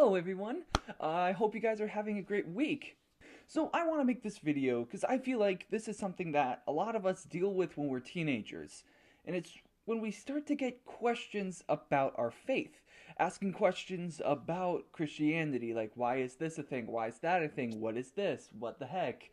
Hello everyone, I hope you guys are having a great week. So I want to make this video because I feel like this is something that a lot of us deal with when we're teenagers. And it's when we start to get questions about our faith. Asking questions about Christianity, like why is this a thing, why is that a thing, what is this, what the heck.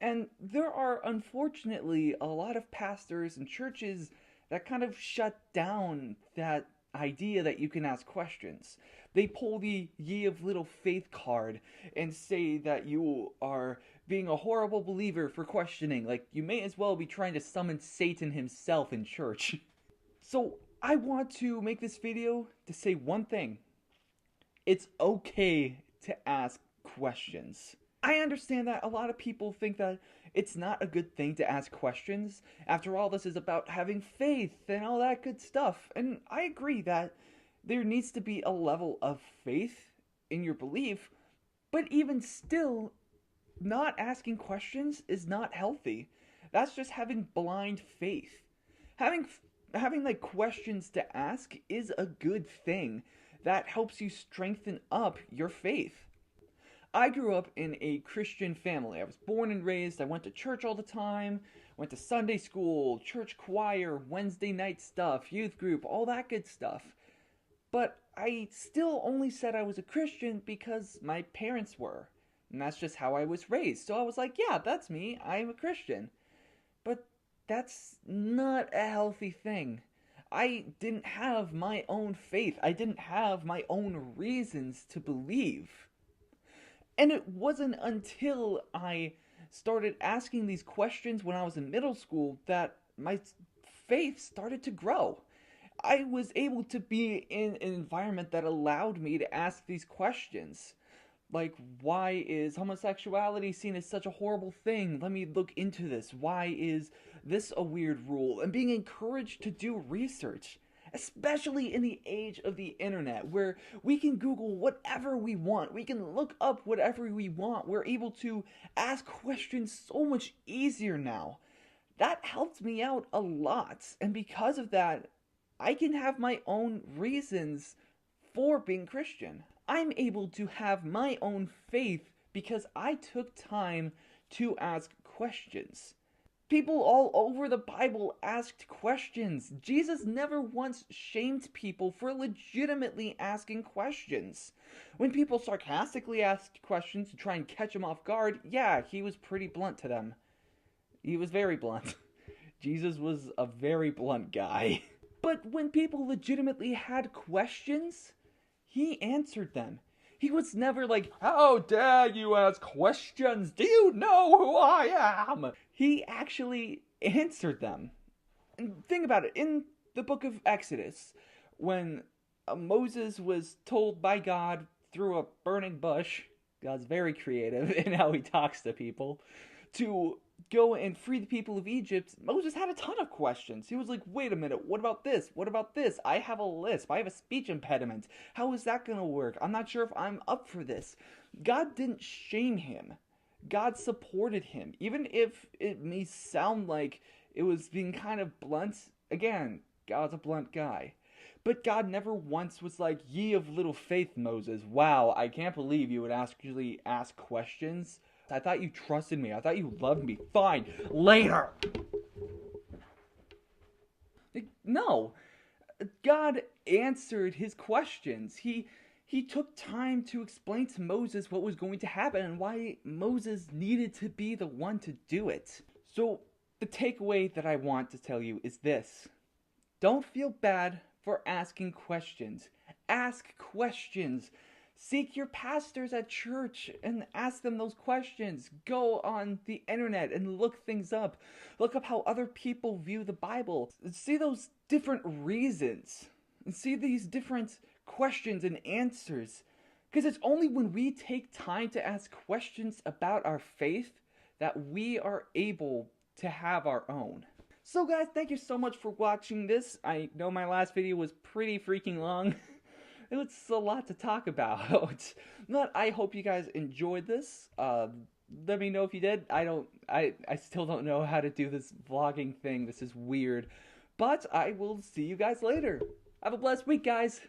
And there are unfortunately a lot of pastors and churches that kind of shut down that idea that you can ask questions. They pull the ye of little faith card and say that you are being a horrible believer for questioning. Like, you may as well be trying to summon Satan himself in church. So, I want to make this video to say one thing. It's okay to ask questions. I understand that a lot of people think that it's not a good thing to ask questions. After all, this is about having faith and all that good stuff. And I agree that there needs to be a level of faith in your belief, but even still, not asking questions is not healthy. That's just having blind faith. Having like questions to ask is a good thing. That helps you strengthen up your faith. I grew up in a Christian family. I was born and raised. I went to church all the time, went to Sunday school, church choir, Wednesday night stuff, youth group, all that good stuff. But I still only said I was a Christian because my parents were. And that's just how I was raised. So I was like, yeah, that's me. I'm a Christian. But that's not a healthy thing. I didn't have my own faith. I didn't have my own reasons to believe. And it wasn't until I started asking these questions when I was in middle school that my faith started to grow. I was able to be in an environment that allowed me to ask these questions. Like, why is homosexuality seen as such a horrible thing? Let me look into this. Why is this a weird rule? And being encouraged to do research. Especially in the age of the internet, where we can Google whatever we want. We can look up whatever we want. We're able to ask questions so much easier now. That helped me out a lot. And because of that, I can have my own reasons for being Christian. I'm able to have my own faith because I took time to ask questions. People all over the Bible asked questions. Jesus never once shamed people for legitimately asking questions. When people sarcastically asked questions to try and catch him off guard, yeah, he was pretty blunt to them. He was very blunt. Jesus was a very blunt guy. But when people legitimately had questions, he answered them. He was never like, how dare you ask questions? Do you know who I am? He actually answered them. And think about it. In the book of Exodus, when Moses was told by God through a burning bush, God's very creative in how he talks to people, to go and free the people of Egypt, Moses had a ton of questions. He was like, wait a minute, what about this? What about this? I have a lisp. I have a speech impediment. How is that going to work? I'm not sure if I'm up for this. God didn't shame him. God supported him. Even if it may sound like it was being kind of blunt, again, God's a blunt guy. But God never once was like, ye of little faith, Moses. Wow, I can't believe you would actually ask questions. I thought you trusted me. I thought you loved me. Fine. Later. No. God answered his questions. He took time to explain to Moses what was going to happen and why Moses needed to be the one to do it. So, the takeaway that I want to tell you is this. Don't feel bad for asking questions. Ask questions. Seek your pastors at church and ask them those questions. Go on the internet and look things up. Look up how other people view the Bible. See those different reasons. And see these different questions and answers. Because it's only when we take time to ask questions about our faith that we are able to have our own. So guys, thank you so much for watching this. I know my last video was pretty freaking long. It's a lot to talk about. But I hope you guys enjoyed this. Let me know if you did. I still don't know how to do this vlogging thing. This is weird. But I will see you guys later. Have a blessed week, guys.